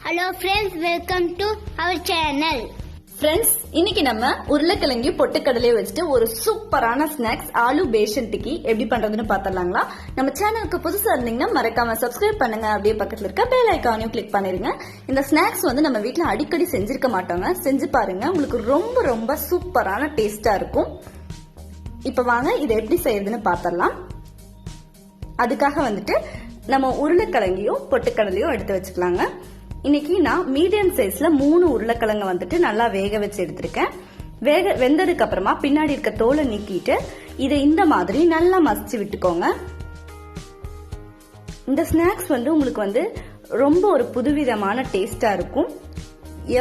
Hello friends, welcome to our channel. Friends, இன்னைக்கு நம்ம உருளைக்கிழங்கு பொட்டுக்கடலை வச்சுட்டு ஒரு சூப்பரான ஸ்நாக்ஸ் ஆலு பேஷன் டிக்கி எப்படி பண்றதுன்னு பார்த்தலாங்களா? நம்ம சேனலுக்கு புதுசா இருந்தீங்கன்னா மறக்காம சப்ஸ்கிரைப் பண்ணுங்க. அப்படியே பக்கத்துல இருக்க பெல் ஐகானையும் கிளிக் பண்ணிருங்க. இந்த ஸ்நாக்ஸ் வந்து நம்ம வீட்ல அடிக்கடி செஞ்சிருக்க மாட்டோங்க. செஞ்சு பாருங்க, உங்களுக்கு ரொம்ப ரொம்ப சூப்பரான டேஸ்டா இருக்கும். இப்ப வாங்க இதை எப்படி செய்யறதுன்னு பார்த்தலாம். அதுக்காக வந்துட்டு நம்ம உருளைக்கிழங்கையும் பொட்டுக்கடலையும் எடுத்து வச்சுக்கலாங்க. இன்னைக்கு நான் மீடியம் சைஸ்ல 3 உருளைக்கிழங்கு வந்துட்டு நல்லா வேக வச்சு எடுத்திருக்கேன். வெந்ததுக்கு அப்புறமா பின்னாடி இருக்க தோலை நீக்கிட்டு இதை இந்த மாதிரி நல்லா மசிச்சு விட்டுக்கோங்க. இந்த ஸ்நாக்ஸ் வந்து உங்களுக்கு வந்து ரொம்ப ஒரு புதுவிதமான டேஸ்டா இருக்கும்.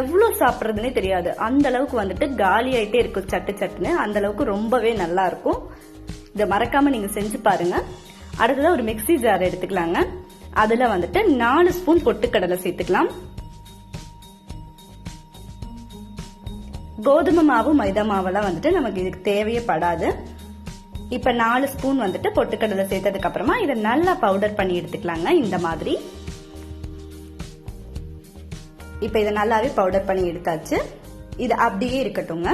எவ்வளவு சாப்பிட்றதுன்னே தெரியாது, அந்த அளவுக்கு வந்துட்டு காலி ஆயிட்டே இருக்கும் சட்டு சட்டுன்னு. அந்த அளவுக்கு ரொம்பவே நல்லா இருக்கும். இதை மறக்காம நீங்க செஞ்சு பாருங்க. அடுத்ததான் ஒரு மிக்ஸி ஜார் எடுத்துக்கலாங்க. அதுல வந்துட்டு 4 ஸ்பூன் பொட்டுக்கடலை சேர்த்துக்கலாம். கோதுமை மாவு மைதா மாவெல்லாம் வந்துட்டு நமக்கு இதுக்கு தேவையே படாது. இப்ப 4 ஸ்பூன் வந்துட்டு பொட்டுக்கடலை சேர்த்ததுக்கு அப்புறமா இதை நல்லா பவுடர் பண்ணி எடுத்துக்கலாங்க. இந்த மாதிரி இப்ப இதை நல்லாவே பவுடர் பண்ணி எடுத்தாச்சு. இது அப்படியே இருக்கட்டுங்க.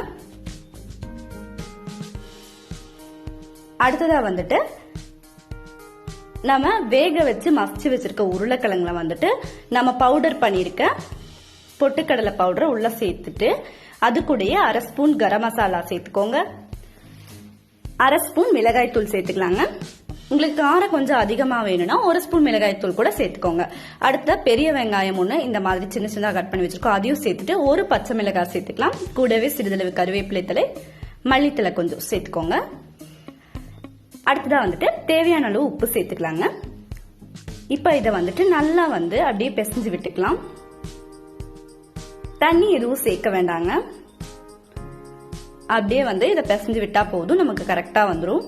அடுத்ததா வந்துட்டு நம்ம வேக வச்சு மசிச்சு வச்சிருக்க உருளைக்கிழங்குல வந்துட்டு நம்ம பவுடர் பண்ணிருக்க பொட்டுக்கடலை பவுடரை உள்ள சேர்த்துட்டு அது கூடயே 1/2 ஸ்பூன் கரம் மசாலா சேர்த்துக்கோங்க. 1/2 ஸ்பூன் மிளகாய் தூள் சேர்த்துக்கலாங்க. உங்களுக்கு காரம் கொஞ்சம் அதிகமா வேணும்னா 1 ஸ்பூன் மிளகாய் தூள் கூட சேர்த்துக்கோங்க. அடுத்த பெரிய வெங்காயம் ஒண்ணு இந்த மாதிரி சின்ன சின்னதா கட் பண்ணி வச்சிருக்கோம், அதையும் சேர்த்துட்டு ஒரு பச்சை மிளகாய் சேர்த்துக்கலாம். கூடவே சிறிதளவு கருவேப்பிலை தழை, மல்லித்தழை கொஞ்சம் சேர்த்துக்கோங்க. அடுத்ததா வந்துட்டு தேவையான அளவு உப்பு சேர்த்துக்கலாங்க. இப்ப இதை வந்துட்டு நல்லா வந்து அப்படியே பிசைஞ்சு விட்டுக்கலாம். தண்ணி எதுவும் சேர்க்க வேண்டாங்க. அப்படியே வந்து இதை பிசைஞ்சு விட்டா போதும், நமக்கு கரெக்டா வந்துடும்.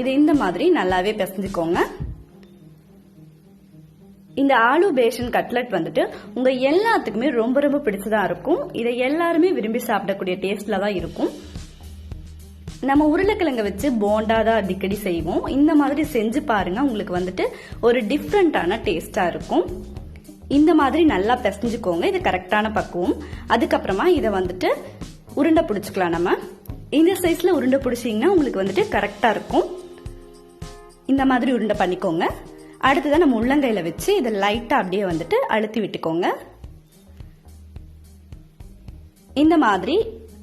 இது இந்த மாதிரி நல்லாவே பிசைஞ்சுக்கோங்க. இந்த ஆலு பேஷன் கட்லெட் வந்துட்டு உங்க எல்லாத்துக்குமே ரொம்ப ரொம்ப பிடிச்சதா இருக்கும். இதை எல்லாருமே விரும்பி சாப்பிடக்கூடிய டேஸ்ட்ல தான் இருக்கும். நம்ம உருளைக்கிழங்க வச்சு போண்டா தான் அடிக்கடி செய்வோம். இந்த மாதிரி செஞ்சு பாருங்க, உங்களுக்கு வந்துட்டு ஒரு டிஃப்ரெண்டான டேஸ்டா இருக்கும். இந்த மாதிரி நல்லா பிசைஞ்சுக்கோங்க. இது கரெக்டான பக்குவம். அதுக்கப்புறமா இதை வந்துட்டு உருண்டை பிடிச்சுக்கலாம். நம்ம இந்த சைஸ்ல உருண்டை பிடிச்சிங்கன்னா உங்களுக்கு வந்துட்டு கரெக்டா இருக்கும். இந்த மாதிரி உருண்டை பண்ணிக்கோங்க. அடுத்ததான் நம்ம உள்ளங்கையில வச்சு இதை லைட்டா அப்படியே வந்துட்டு அழுத்தி விட்டுக்கோங்க. இந்த மாதிரி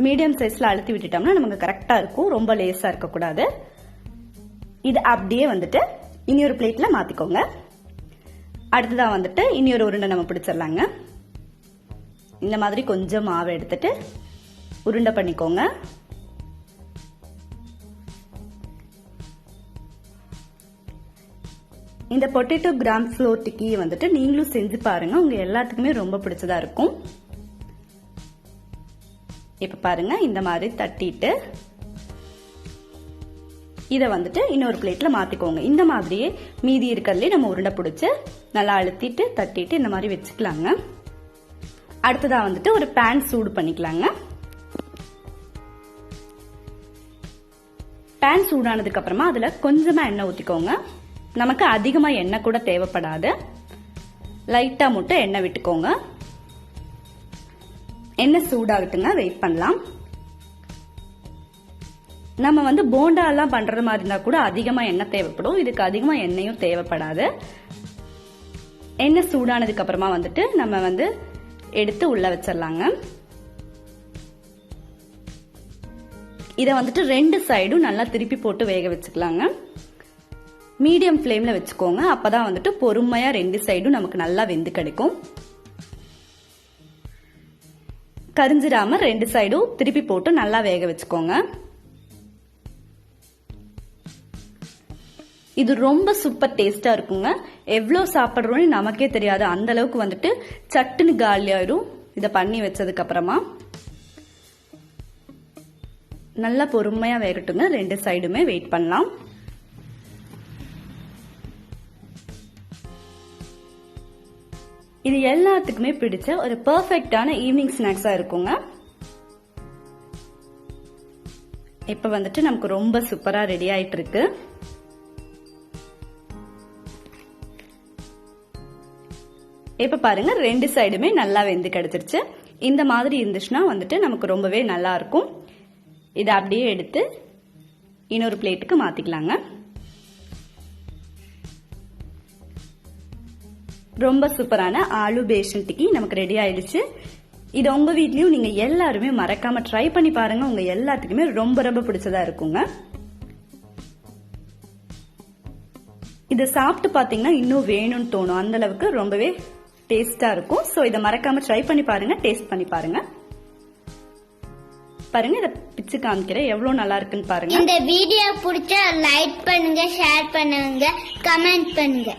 மீடியம் சைஸ்ல அழுத்தி விட்டுட்டோம்னா நமக்கு கரெக்டா இருக்கும். ரொம்ப லேசா இருக்க கூடாது. இது அப்படியே வந்துட்டு இனி ஒரு பிளேட்ல மாத்திக்கோங்க. அடுத்ததான் வந்துட்டு இனி ஒரு உருண்டை நம்ம பிடிச்சிடலாங்க. இந்த மாதிரி கொஞ்சம் மாவை எடுத்துட்டு உருண்டை பண்ணிக்கோங்க. இந்த பொட்டேட்டோ கிராம்ஃப்ளோர் டிக்கியை வந்துட்டு நீங்களும் செஞ்சு பாருங்க, உங்க எல்லாத்துக்குமே ரொம்ப பிடிச்சதா இருக்கும். இப்ப பாருங்க, இந்த மாதிரி தட்டிட்டு இத வந்துட்டு இன்னொரு பிளேட்ல மாத்திக்கோங்க. இந்த மாதிரியே மீதி இருக்கிறதுலே நம்ம உருண்டை பிடிச்சு நல்லா அழுத்திட்டு தட்டிட்டு இந்த மாதிரி வச்சுக்கலாங்க. அடுத்ததா வந்துட்டு ஒரு பேன் சூடு பண்ணிக்கலாங்க. பேன் சூடானதுக்கு அப்புறமா அதுல கொஞ்சமா எண்ணெய் ஊத்திக்கோங்க. நமக்கு அதிகமா எண்ணெய் கூட தேவைப்படாது, லைட்டா மட்டும் எண்ணெய் விட்டுக்கோங்க. எண்ணெய் சூடாகட்டுங்க, வெயிட் பண்ணலாம். நம்ம வந்து போண்டா எல்லாம் பண்றது மாதிரி இருந்தா கூட அதிகமா எண்ணெய் தேவைப்படும். இதுக்கு அதிகமா எண்ணெயும் தேவைப்படாது. எண்ணெய் சூடானதுக்கு அப்புறமா வந்துட்டு நம்ம வந்து எடுத்து உள்ள வச்சிடலாங்க. இதை வந்துட்டு 2 சைடும் நல்லா திருப்பி போட்டு வேக வச்சுக்கலாங்க. மீடியம் ஃப்ளேம்ல வச்சுக்கோங்க. அப்பதான் வந்துட்டு பொறுமையா 2 சைடும் நமக்கு நல்லா வெந்து கிடைக்கும். கரிஞ்சிடாம 2 சைடும் திருப்பி போட்டு நல்லா வேக வச்சுக்கோங்க. இது ரொம்ப சூப்பர் டேஸ்டா இருக்குங்க. எவ்வளவு சாப்பிடுறோம்னு நமக்கே தெரியாது, அந்த அளவுக்கு வந்துட்டு சட்டுன்னு காலி ஆயிடும். இத பண்ணி வச்சதுக்கு அப்புறமா நல்லா பொறுமையா வேகட்டுங்க. 2 சைடுமே வெயிட் பண்ணலாம். இது எல்லாத்துக்குமே பிடிச்ச ஒரு பெர்ஃபெக்ட்டான ஈவினிங் ஸ்நாக்ஸா இருக்குங்க. இப்ப வந்துட்டு நமக்கு ரொம்ப சூப்பரா ரெடி ஆயிட்டு இருக்கு. இப்ப பாருங்க 2 சைடுமே நல்லா வெந்து கிடைச்சிருச்சு. இந்த மாதிரி இருந்துச்சுன்னா வந்துட்டு நமக்கு ரொம்பவே நல்லா இருக்கும். இதை அப்படியே எடுத்து இன்னொரு பிளேட்டுக்கு மாத்திக்கலாங்க. ரொம்ப சூப்பரான ஆலு பேஷன் டிக்கி நமக்கு ரெடி ஆயிடுச்சு. இது உங்க வீட்லயும் நீங்க எல்லாருமே மறக்காம ட்ரை பண்ணி பாருங்க. உங்க எல்லாத்துக்குமே ரொம்ப ரொம்ப பிடிச்சதா இருக்குங்க. இதை சாப்பிட்டு பாத்தீங்கன்னா இன்னும் வேணும்னு தோணும். அந்த அளவுக்கு ரொம்பவே டேஸ்டா இருக்கும். சோ இதை மறக்காம ட்ரை பண்ணி பாருங்க, டேஸ்ட் பண்ணி பாருங்க. பாருங்க, இதை பிச்சு காமிக்கிறேன் எவ்வளவு நல்லா இருக்குன்னு பாருங்க. இந்த வீடியோ பிடிச்சா லைக் பண்ணுங்க, ஷேர் பண்ணுங்க, கமெண்ட் பண்ணுங்க.